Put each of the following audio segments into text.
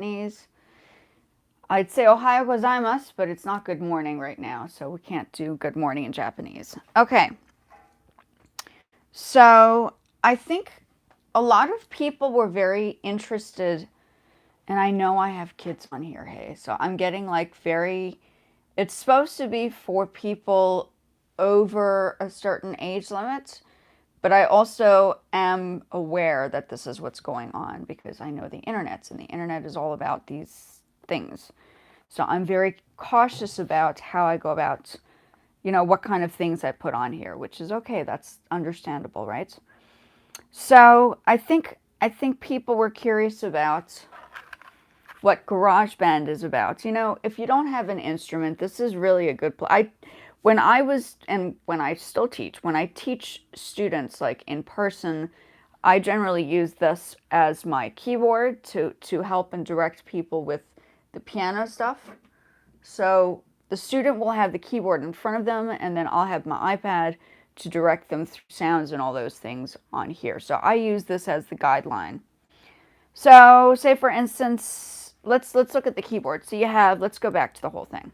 Japanese. I'd say Ohayo gozaimasu, but it's not good morning right now, so we can't do good morning in Japanese. Okay. So I think a lot of people were very interested, and I know I have kids on here, hey, so I'm getting like it's supposed to be for people over a certain age limit, but I also am aware that this is what's going on because I know the internet, and the internet is all about these things. So I'm very cautious about how I go about, what kind of things I put on here, which is okay. That's understandable, right? So I think people were curious about what GarageBand is about. If you don't have an instrument, this is really a good when I still teach, when I teach students like in person, I generally use this as my keyboard to help and direct people with the piano stuff. So the student will have the keyboard in front of them, and then I'll have my iPad to direct them through sounds and all those things on here. So I use this as the guideline. So say for instance, let's look at the keyboard. So let's go back to the whole thing.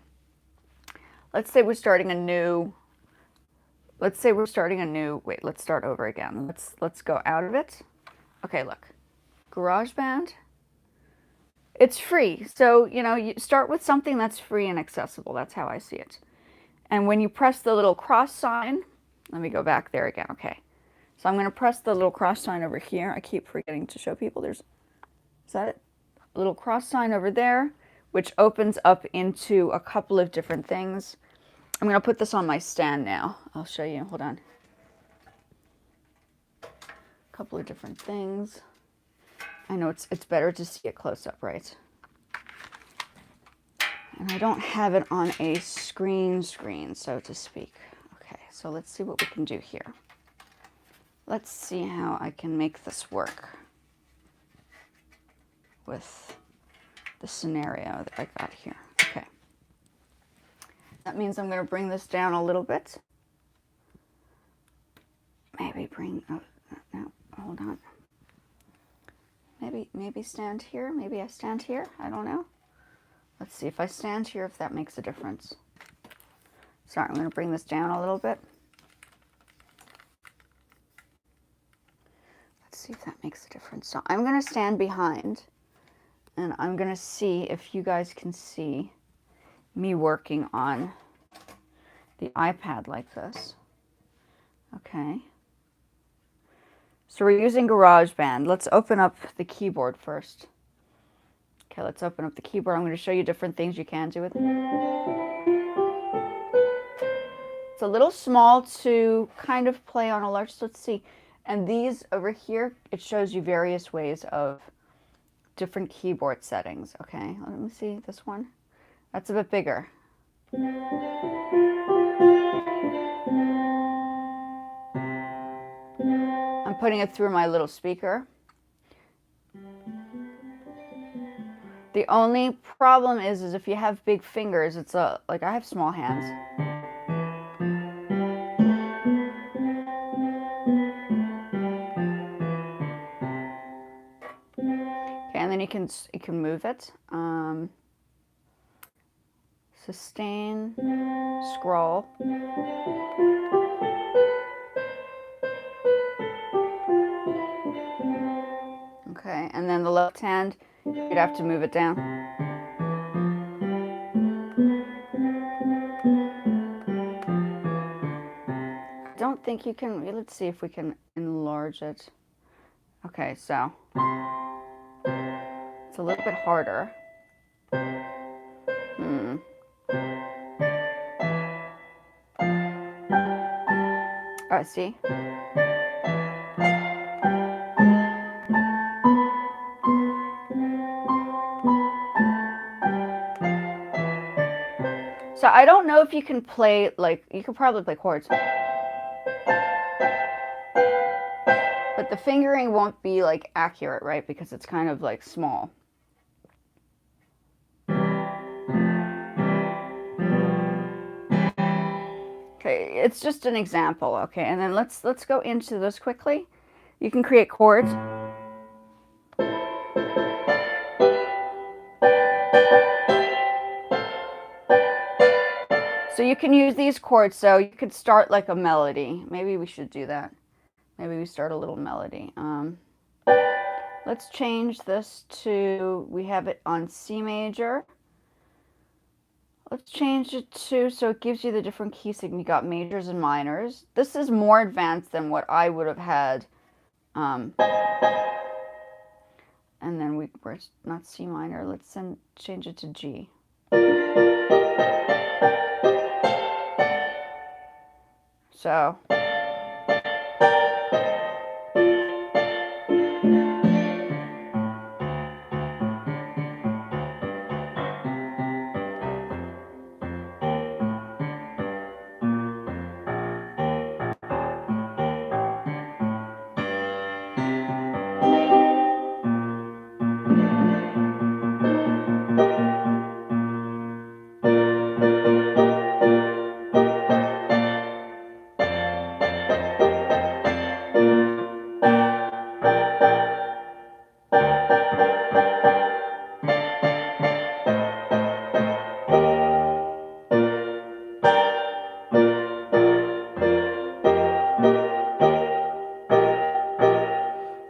Let's say we're starting a new, wait, let's start over again. Let's go out of it. Okay, look, GarageBand. It's free. So, you start with something that's free and accessible. That's how I see it. And when you press the little cross sign, let me go back there again. Okay. So I'm going to press the little cross sign over here. I keep forgetting to show people. Is that it? A little cross sign over there, which opens up into a couple of different things. I'm going to put this on my stand now. I'll show you. Hold on. A couple of different things. I know it's better to see it close up, right? And I don't have it on a screen, so to speak. Okay, so let's see what we can do here. Let's see how I can make this work with the scenario that I got here. Okay. That means I'm going to bring this down a little bit. Maybe no, hold on. Maybe stand here. Maybe I stand here. I don't know. Let's see if I stand here, if that makes a difference. Sorry, I'm going to bring this down a little bit. Let's see if that makes a difference. So I'm going to stand behind, and I'm going to see if you guys can see me working on the iPad like this. Okay. So we're using GarageBand. Let's open up the keyboard first. Okay, let's open up the keyboard. I'm going to show you different things you can do with it. It's a little small to kind of play on a large, so let's see. And these over here, it shows you various ways of different keyboard settings. Okay, let me see this one. That's a bit bigger. I'm putting it through my little speaker. The only problem is if you have big fingers, it's like I have small hands. Okay, and then you can move it. Sustain, scroll. Okay, and then the left hand, you'd have to move it down. I don't think you can, let's see if we can enlarge it. Okay, so it's a little bit harder. Oh, see? So I don't know if you can play, like, you could probably play chords. But the fingering won't be, like, accurate, right? Because it's kind of, like, small. Okay, it's just an example, okay? And then let's go into this quickly. You can create chords. So you can use these chords, so you could start like a melody. Maybe we should do that. Maybe we start a little melody. Let's change this to, we have it on C major. Let's change it to, so it gives you the different keys. So you got majors and minors. This is more advanced than what I would have had. And then we're not C minor. Let's change it to G. So.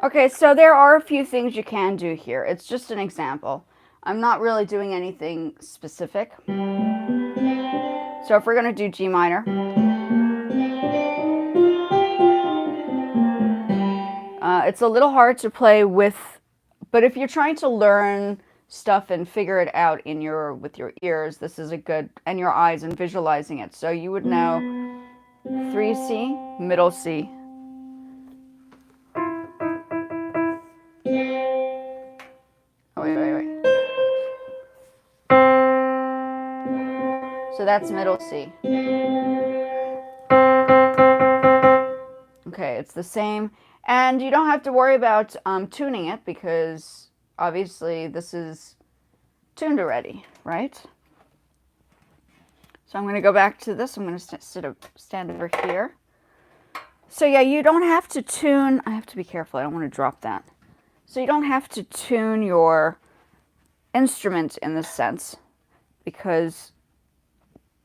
Okay, so there are a few things you can do here. It's just an example. I'm not really doing anything specific. So if we're going to do G minor, it's a little hard to play with, but if you're trying to learn stuff and figure it out with your ears, this is a good, and your eyes and visualizing it. So you would know 3C, middle C. Oh, wait. So that's middle C. Okay, it's the same. And you don't have to worry about tuning it because obviously this is tuned already, right? So I'm going to go back to this. I'm going to stand over here. So yeah, you don't have to tune. I have to be careful. I don't want to drop that. So you don't have to tune your instrument in this sense because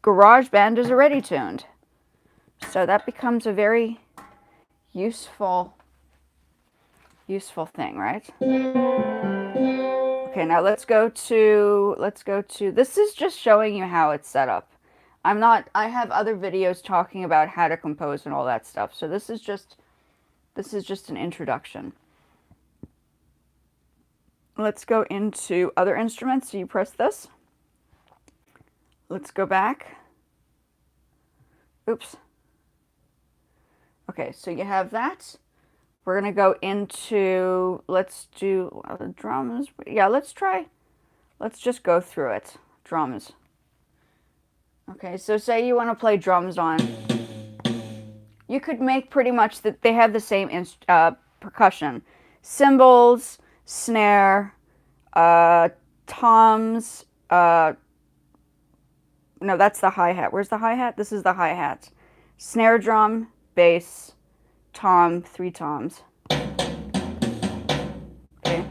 Garageband is already tuned. So that becomes a very useful thing, right? Okay, now let's go to, this is just showing you how it's set up. I have other videos talking about how to compose and all that stuff. So this is just an introduction. Let's go into other instruments. So you press this. Let's go back. Oops. Okay, so you have that. We're going to go into, let's do drums. Yeah, let's just go through it. Drums. Okay, so say you want to play drums on, you could make pretty much that they have the same percussion. Cymbals, snare, toms, no, that's the hi-hat. Where's the hi-hat? This is the hi-hat. Snare drum, bass, tom, 3 toms. Okay.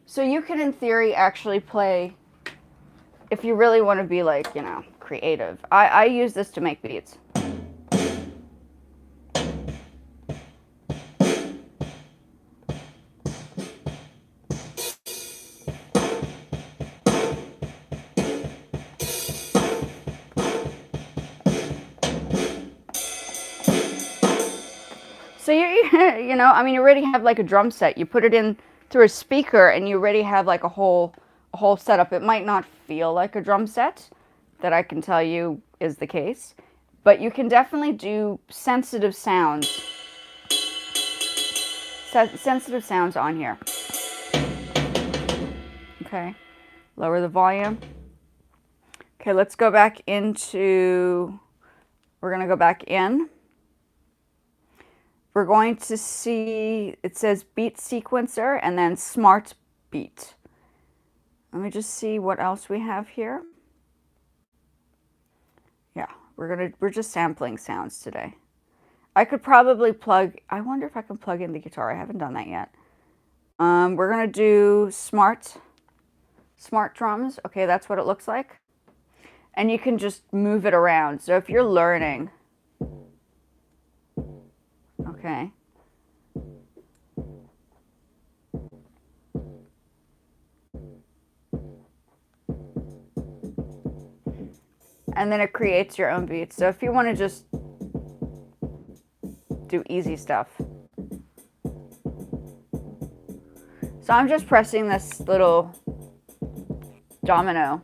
So you can, in theory, actually play, if you really want to be like, creative. I use this to make beats. So you already have like a drum set. You put it in through a speaker and you already have like a whole setup. It might not feel like a drum set, that I can tell you is the case, but you can definitely do sensitive sounds. Sensitive sounds on here. Okay, lower the volume. Okay, let's go back into, we're going to go back in. We're going to see, it says beat sequencer and then smart beat. Let me just see what else we have here. Yeah, we're just sampling sounds today. I could probably I wonder if I can plug in the guitar. I haven't done that yet. We're gonna do smart drums. Okay, that's what it looks like. And you can just move it around. So if you're learning, okay. And then it creates your own beats. So if you want to just do easy stuff. So I'm just pressing this little domino.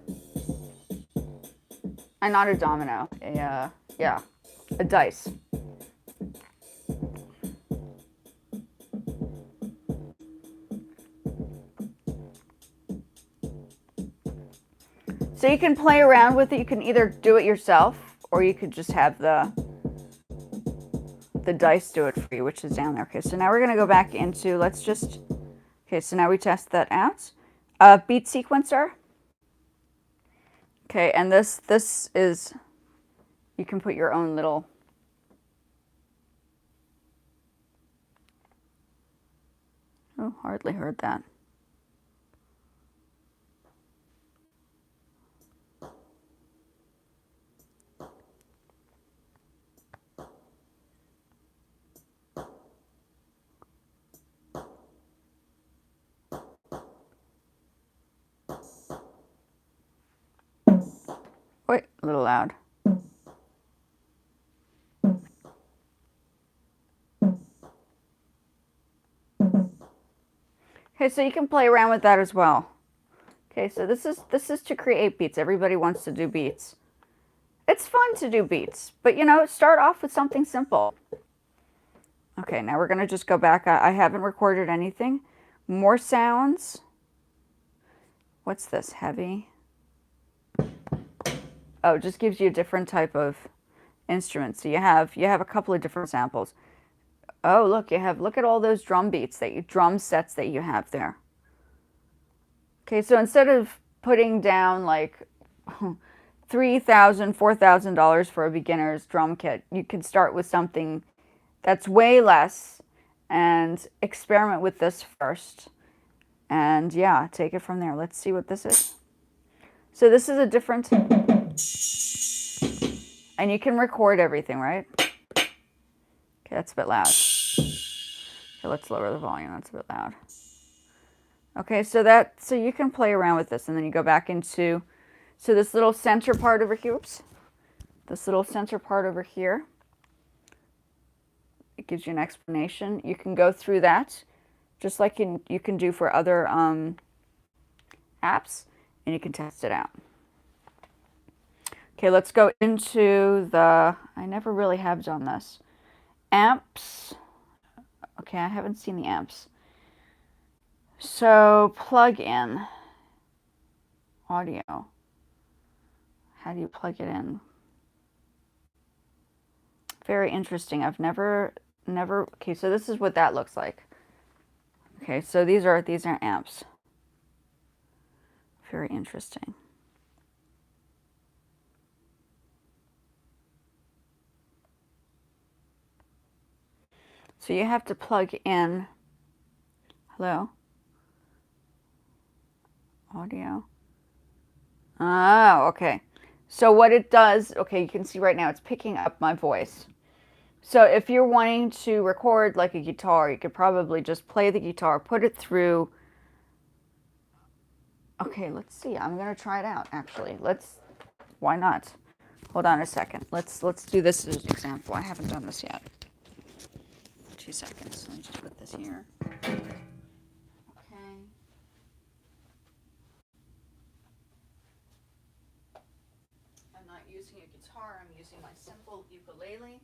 And not a domino, yeah, a dice. So you can play around with it. You can either do it yourself, or you could just have the dice do it for you, which is down there. Okay, so now we're gonna go back into, okay, so now we test that out. Beat sequencer. Okay, and this is, you can put your own little, oh, hardly heard that. Wait, a little loud. Okay, so you can play around with that as well. Okay, so this is to create beats. Everybody wants to do beats. It's fun to do beats, but you know, start off with something simple. Okay, now we're gonna just go back. I haven't recorded anything. More sounds. What's this? Heavy. Oh, it just gives you a different type of instrument. So you have a couple of different samples. Oh, look, look at all those drum beats drum sets that you have there. Okay, so instead of putting down like $3,000, $4,000 for a beginner's drum kit, you can start with something that's way less and experiment with this first. And yeah, take it from there. Let's see what this is. So this is a different, and you can record everything, right? Okay, that's a bit loud. Okay, let's lower the volume. That's a bit loud. Okay, so you can play around with this, and then you go back into, so this little center part over here, oops, this little center part over here, it gives you an explanation. You can go through that, just like you can do for other apps, and you can test it out. Okay, let's go into I never really have done this. Amps. Okay, I haven't seen the amps. So, plug in audio. How do you plug it in? Very interesting. I've never, okay, so this is what that looks like. Okay, so these are amps. Very interesting. So you have to plug in, hello? Audio. Oh, okay. So what it does, okay, you can see right now it's picking up my voice. So if you're wanting to record like a guitar, you could probably just play the guitar, put it through. Okay, let's see. I'm going to try it out, actually. Why not? Hold on a second. Let's do this as an example. I haven't done this yet. 2 seconds. Let me just put this here. Okay. I'm not using a guitar. I'm using my simple ukulele.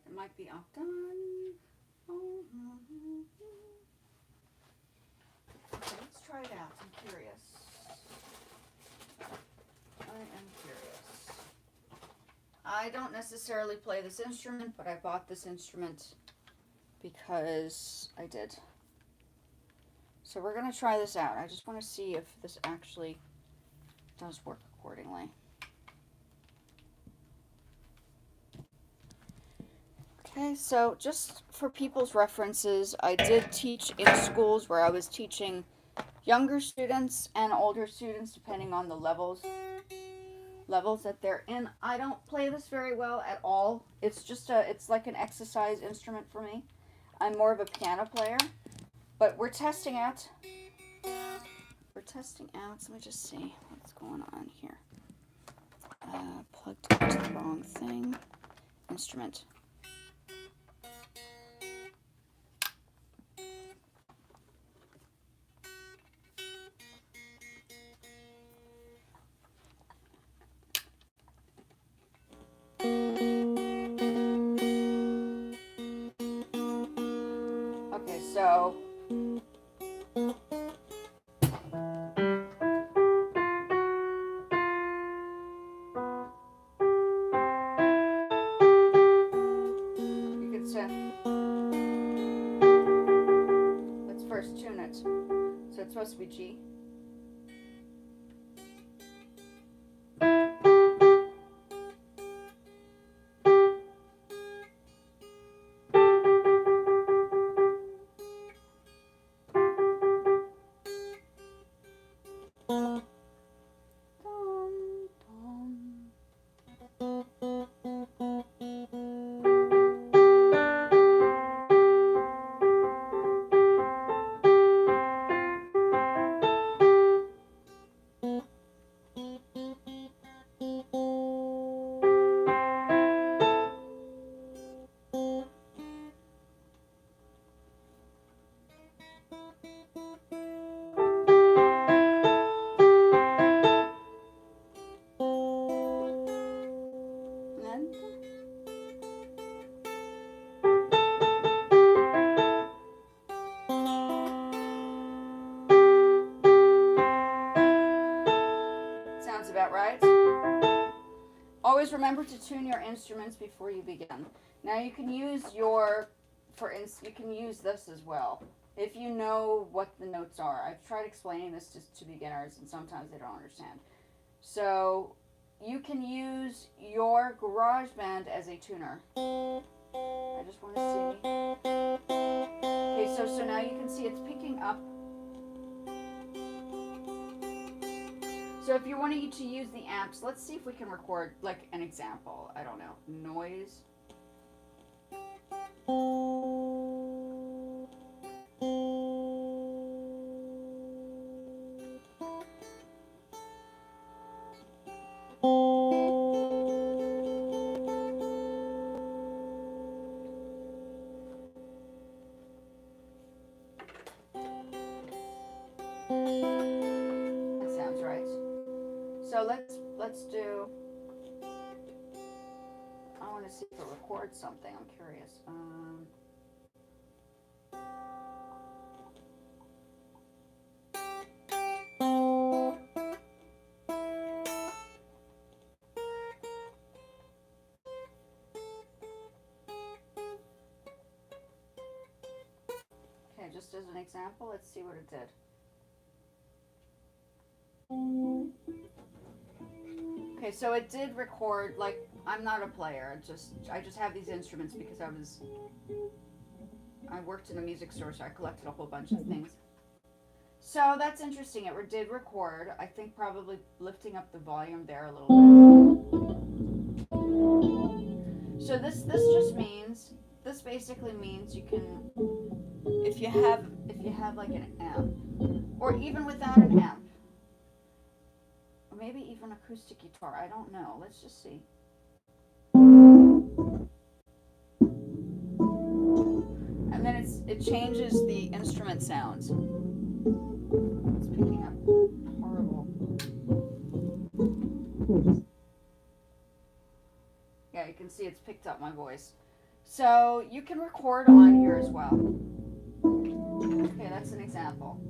It might be octave. Okay, let's try it out. I'm curious. I am curious. I don't necessarily play this instrument, but I bought this instrument because I did. So we're going to try this out. I just want to see if this actually does work accordingly. Okay, so just for people's references, I did teach in schools where I was teaching younger students and older students, depending on the levels that they're in. I don't play this very well at all. It's like an exercise instrument for me. I'm more of a piano player, but we're testing out. So let me just see what's going on here. Plugged into the wrong thing. Instrument. Okay, so you can set. Let's first tune it. So it's supposed to be G. Sounds about right. Always remember to tune your instruments before you begin. Now you can use you can use this as well. If you know what the notes are. I've tried explaining this to beginners and sometimes they don't understand. So you can use your Garageband as a tuner. I just want to see. Okay, so now you can see it's picking up. So if you're wanting to use the amps, let's see if we can record like an example. I don't know. Noise. That sounds right. So let's do. I want to see if it records something. I'm curious. Okay, just as an example, let's see what it did. Okay, so it did record, like, I'm not a player, I just have these instruments because I worked in a music store, so I collected a whole bunch of things. So that's interesting, it did record, I think probably lifting up the volume there a little bit. So this basically means you can, if you have like an amp, or even without an amp, maybe even acoustic guitar. I don't know. Let's just see. And then it changes the instrument sounds. It's picking up horrible. Yeah, you can see it's picked up my voice. So you can record on here as well. Okay, that's an example.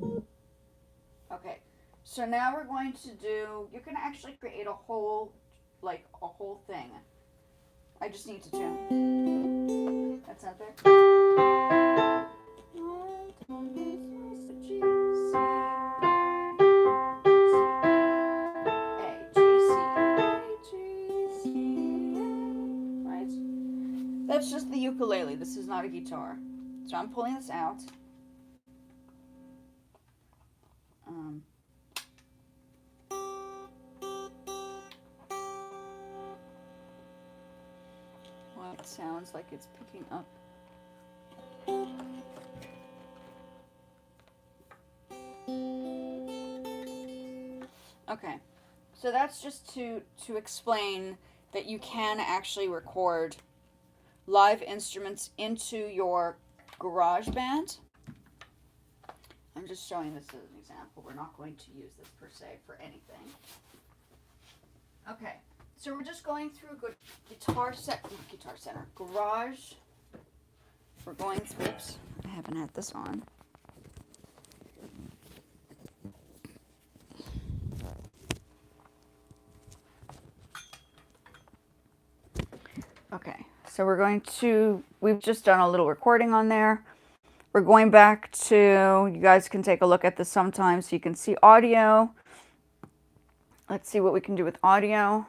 Okay. So now we're going to do, you can actually create a whole thing. I just need to tune. That's not there. Right? That's just the ukulele. This is not a guitar. So I'm pulling this out. Well, it sounds like it's picking up. Okay, so that's just to explain that you can actually record live instruments into your GarageBand. I'm just showing this as an example. We're not going to use this per se for anything. Okay, so we're just going through Guitar Center, Garage. We're going through, oops, I haven't had this on. Okay, so we've just done a little recording on there. We're going back to, you guys can take a look at this sometime so you can see audio. Let's see what we can do with audio.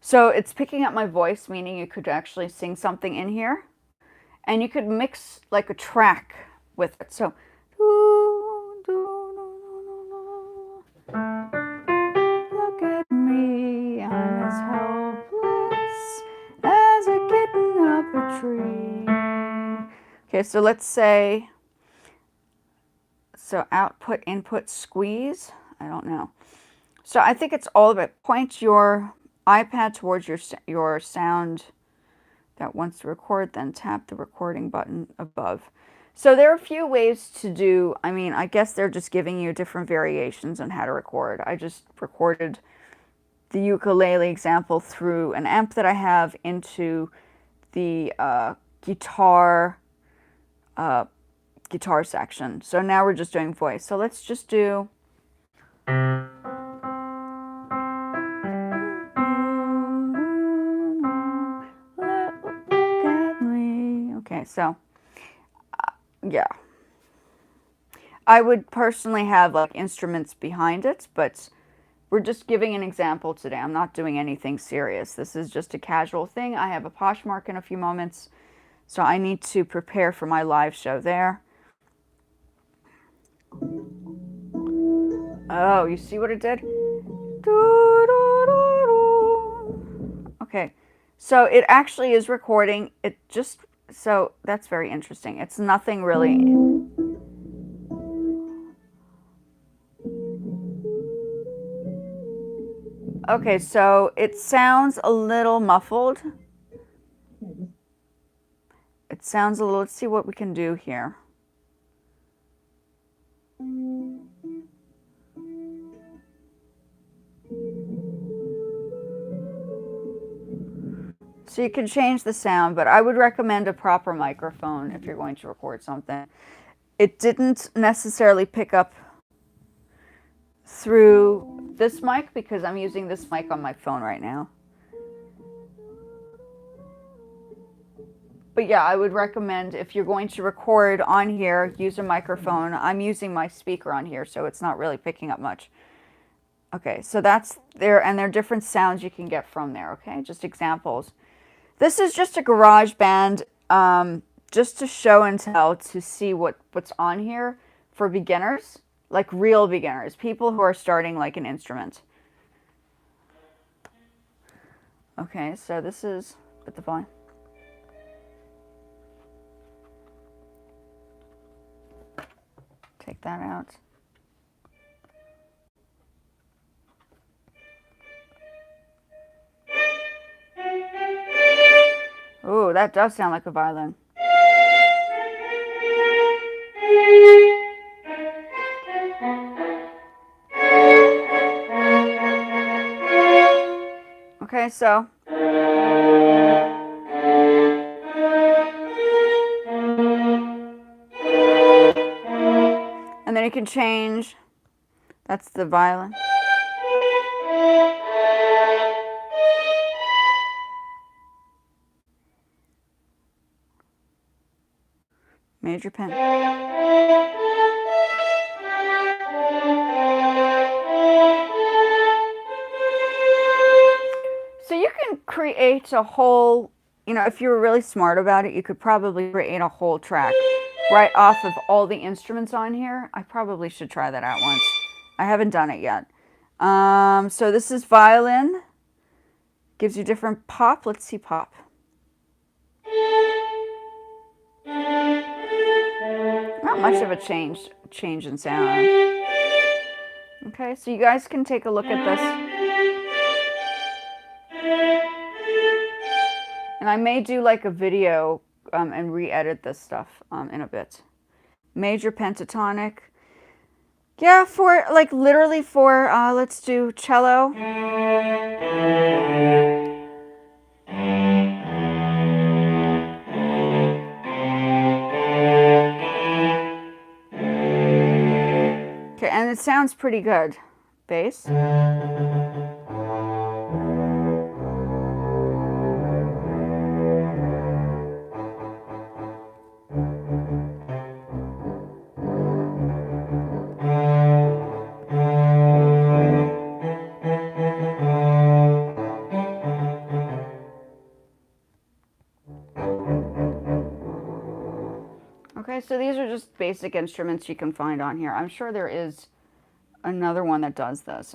So it's picking up my voice, meaning you could actually sing something in here. And you could mix like a track with it. So, look at me, I'm as helpless as a kitten up a tree. Okay, so let's say, so output, input, squeeze. I don't know. So I think it's all of it. Point your iPad towards your sound that wants to record, then tap the recording button above. So there are a few ways to do, I mean, I guess they're just giving you different variations on how to record. I just recorded the ukulele example through an amp that I have into the guitar section. So now we're just doing voice. So let's just do. Okay, so yeah. I would personally have like instruments behind it, but we're just giving an example today. I'm not doing anything serious. This is just a casual thing. I have a Poshmark in a few moments, so I need to prepare for my live show there. Oh, you see what it did? Okay, so it actually is recording. It just, so that's very interesting. It's nothing really. Okay, so it sounds a little muffled. It sounds a little, let's see what we can do here. So you can change the sound, but I would recommend a proper microphone if you're going to record something. It didn't necessarily pick up through this mic because I'm using this mic on my phone right now. But yeah, I would recommend if you're going to record on here, use a microphone. I'm using my speaker on here, so it's not really picking up much. Okay, so that's there, and there are different sounds you can get from there, okay? Just examples. This is just a GarageBand, just to show and tell, to see what's on here for beginners, like real beginners, people who are starting like an instrument. Okay, so this is with the volume. Take that out. Ooh, that does sound like a violin. Okay, so. And then you can change. That's the violin. Major pen. So you can create a whole, you know, if you were really smart about it, you could probably create a whole track right off of all the instruments on here. I probably should try that out once. I haven't done it yet. So this is violin. Gives you different pop. Let's see pop. Not much of a change in sound. Okay, so you guys can take a look at this. And I may do like a video and re-edit this stuff in a bit. Major pentatonic. Yeah, for like literally for, let's do cello. Okay, and it sounds pretty good. Bass. Okay, so these are just basic instruments you can find on here. I'm sure there is another one that does this.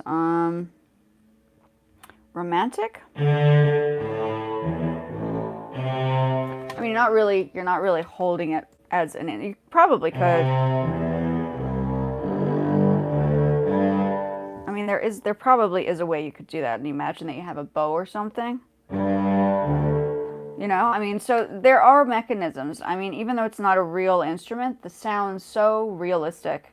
Romantic? I mean, you're not really holding it as an, you probably could. I mean, there probably is a way you could do that. And you imagine that you have a bow or something. You know, I mean, so there are mechanisms. I mean, even though it's not a real instrument, the sound's so realistic.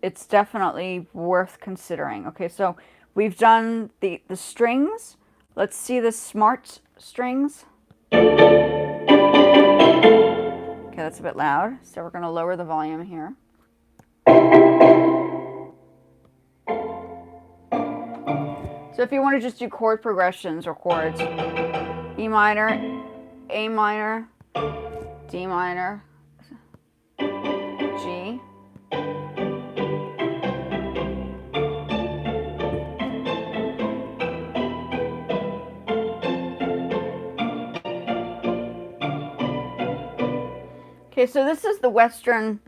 It's definitely worth considering. Okay, so we've done the strings. Let's see the smart strings. Okay, that's a bit loud. So we're going to lower the volume here. So if you want to just do chord progressions or chords, E minor, A minor, D minor, G. Okay, so this is the Western.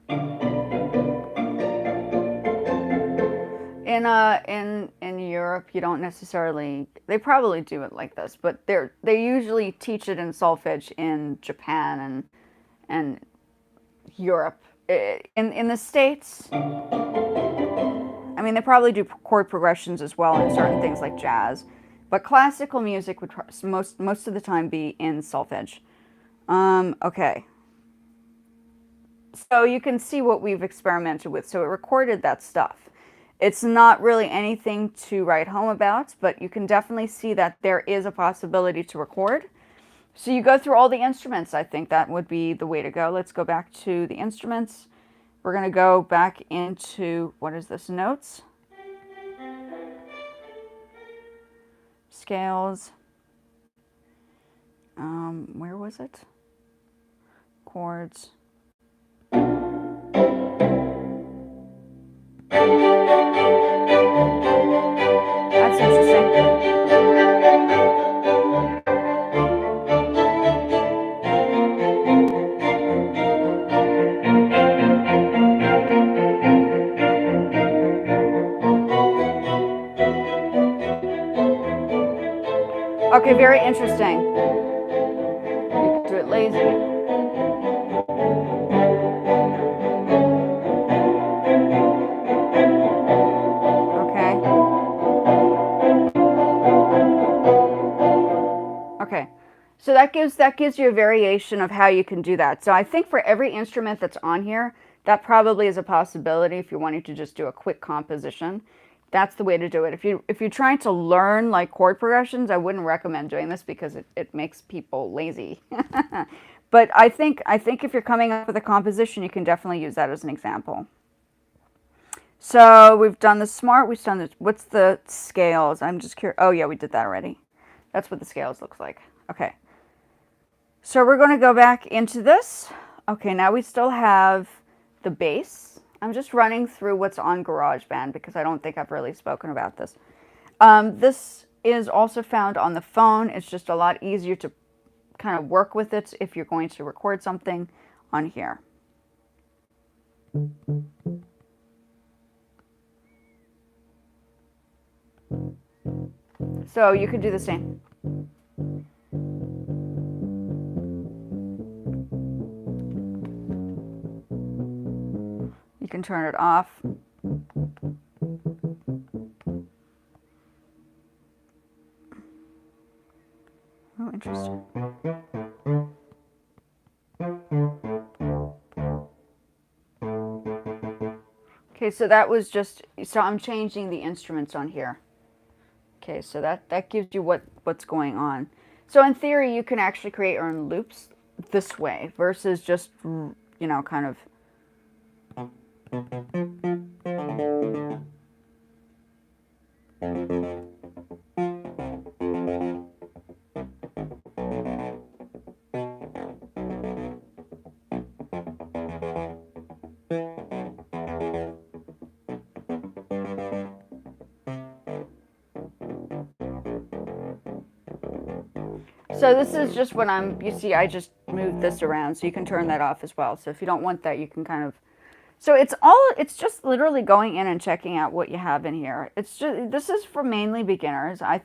In Europe, you don't necessarily, they probably do it like this, but they usually teach it in solfege in Japan and Europe. In the States, I mean, they probably do chord progressions as well in certain things like jazz, but classical music would most of the time be in solfege. Okay. So you can see what we've experimented with. So it recorded that stuff. It's not really anything to write home about, but you can definitely see that there is a possibility to record. So you go through all the instruments. I think that would be the way to go. Let's go back to the instruments. We're going to go back into, what is this, notes? Scales. Where was it? Chords. That's interesting. Okay, very interesting. You can do it lazy. So that gives you a variation of how you can do that. So I think for every instrument that's on here, that probably is a possibility if you're wanting to just do a quick composition. That's the way to do it. If you're trying to learn like chord progressions, I wouldn't recommend doing this because it makes people lazy. But I think if you're coming up with a composition, you can definitely use that as an example. So we've done the smart, we've done the, what's the scales? I'm just curious. Oh yeah, we did that already. That's what the scales looks like. Okay. So we're going to go back into this. Okay, now we still have the bass. I'm just running through what's on GarageBand because I don't think I've really spoken about this. This is also found on the phone. It's just a lot easier to kind of work with it if you're going to record something on here. So you could do the same. You can turn it off. Oh, interesting. Okay, so that was just, so I'm changing the instruments on here. Okay, so that gives you what's going on. So in theory, you can actually create your own loops this way versus just, you know, kind of. So this is just when you see, I just moved this around, so you can turn that off as well. So if you don't want that, you can kind of, so it's just literally going in and checking out what you have in here. It's just, this is for mainly beginners. I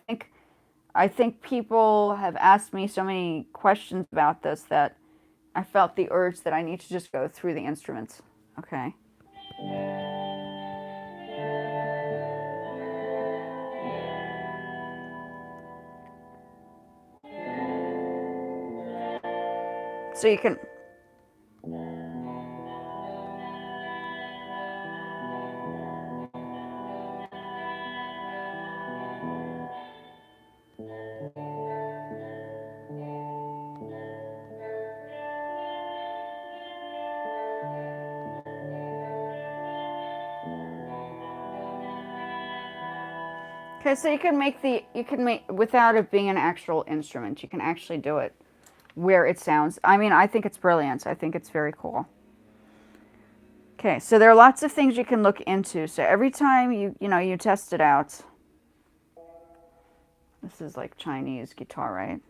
think people have asked me so many questions about this that I felt the urge that I need to just go through the instruments. Okay. So you can. Okay, so you can make, without it being an actual instrument, you can actually do it where it sounds. I mean, I think it's brilliant. I think it's very cool. Okay, so there are lots of things you can look into. So every time you test it out, this is like Chinese guitar, right?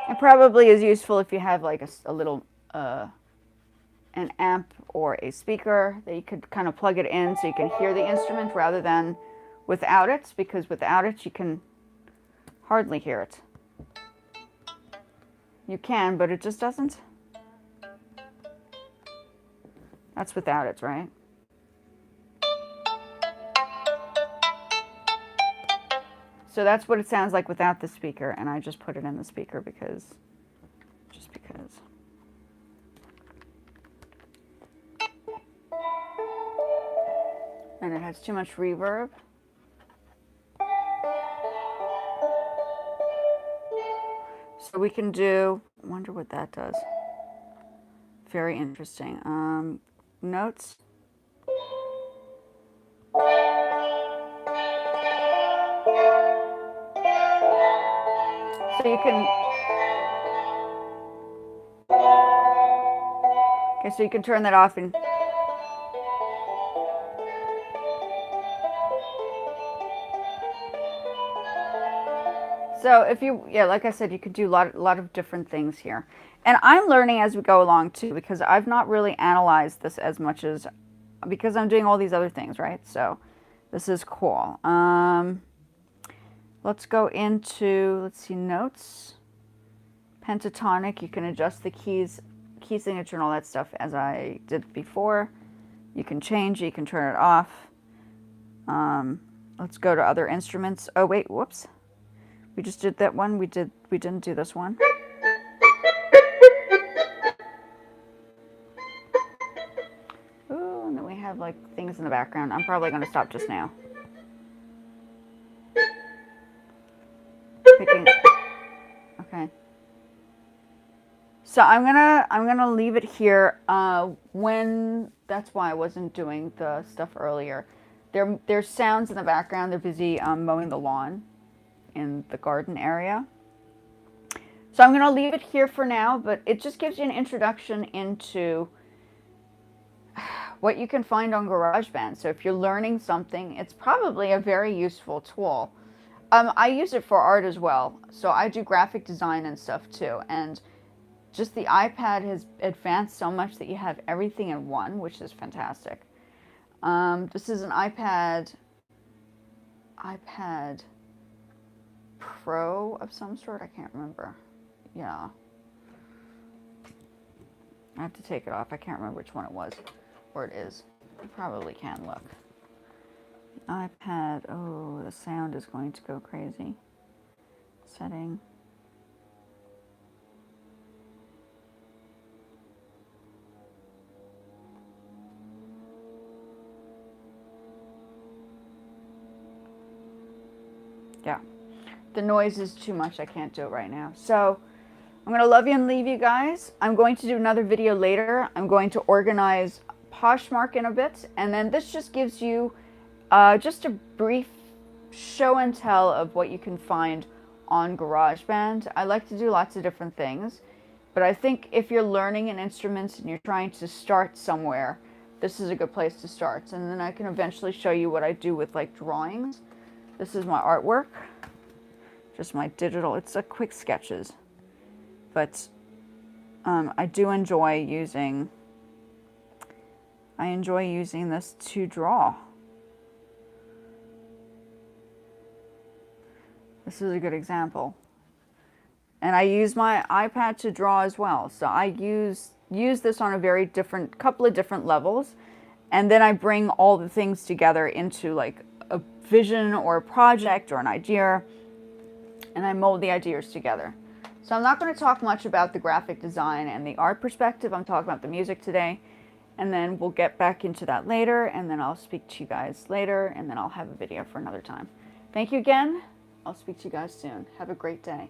It probably is useful if you have like a little an amp or a speaker that you could kind of plug it in so you can hear the instrument rather than without it, because without it you can hardly hear it. You can, but it just doesn't. That's without it, right? So that's what it sounds like without the speaker, and I just put it in the speaker just because. And it has too much reverb. So we can do, I wonder what that does. Very interesting. Notes. So you can, okay, so you can turn that off and, so if you, yeah, like I said, you could do a lot of different things here. And I'm learning as we go along too, because I've not really analyzed this as much as, because I'm doing all these other things, right? So this is cool. Let's go into, let's see, notes. Pentatonic, you can adjust the key signature and all that stuff as I did before. You can change it, you can turn it off. Let's go to other instruments. Oh wait, whoops. We just did that one. We didn't do this one. Ooh, and then we have like things in the background. I'm probably going to stop just now. Okay. So I'm gonna leave it here. That's why I wasn't doing the stuff earlier. There's sounds in the background. They're busy mowing the lawn in the garden area. So I'm gonna leave it here for now, but it just gives you an introduction into what you can find on GarageBand. So if you're learning something, it's probably a very useful tool. I use it for art as well. So I do graphic design and stuff too. And just the iPad has advanced so much that you have everything in one, which is fantastic. This is an iPad Pro of some sort. I can't remember. Yeah. I have to take it off. I can't remember which one it was. Or it is. You probably can look. The iPad. Oh, the sound is going to go crazy. Setting. Yeah. The noise is too much. I can't do it right now. So I'm going to love you and leave you guys. I'm going to do another video later. I'm going to organize Poshmark in a bit. And then this just gives you just a brief show and tell of what you can find on GarageBand. I like to do lots of different things. But I think if you're learning an instrument and you're trying to start somewhere, this is a good place to start. And then I can eventually show you what I do with like drawings. This is my artwork. Just my digital, it's a quick sketches. But I do enjoy using this to draw. This is a good example. And I use my iPad to draw as well. So I use this on a couple of different levels. And then I bring all the things together into like a vision or a project or an idea. And I mold the ideas together. So I'm not going to talk much about the graphic design and the art perspective. I'm talking about the music today. And then we'll get back into that later. And then I'll speak to you guys later. And then I'll have a video for another time. Thank you again. I'll speak to you guys soon. Have a great day.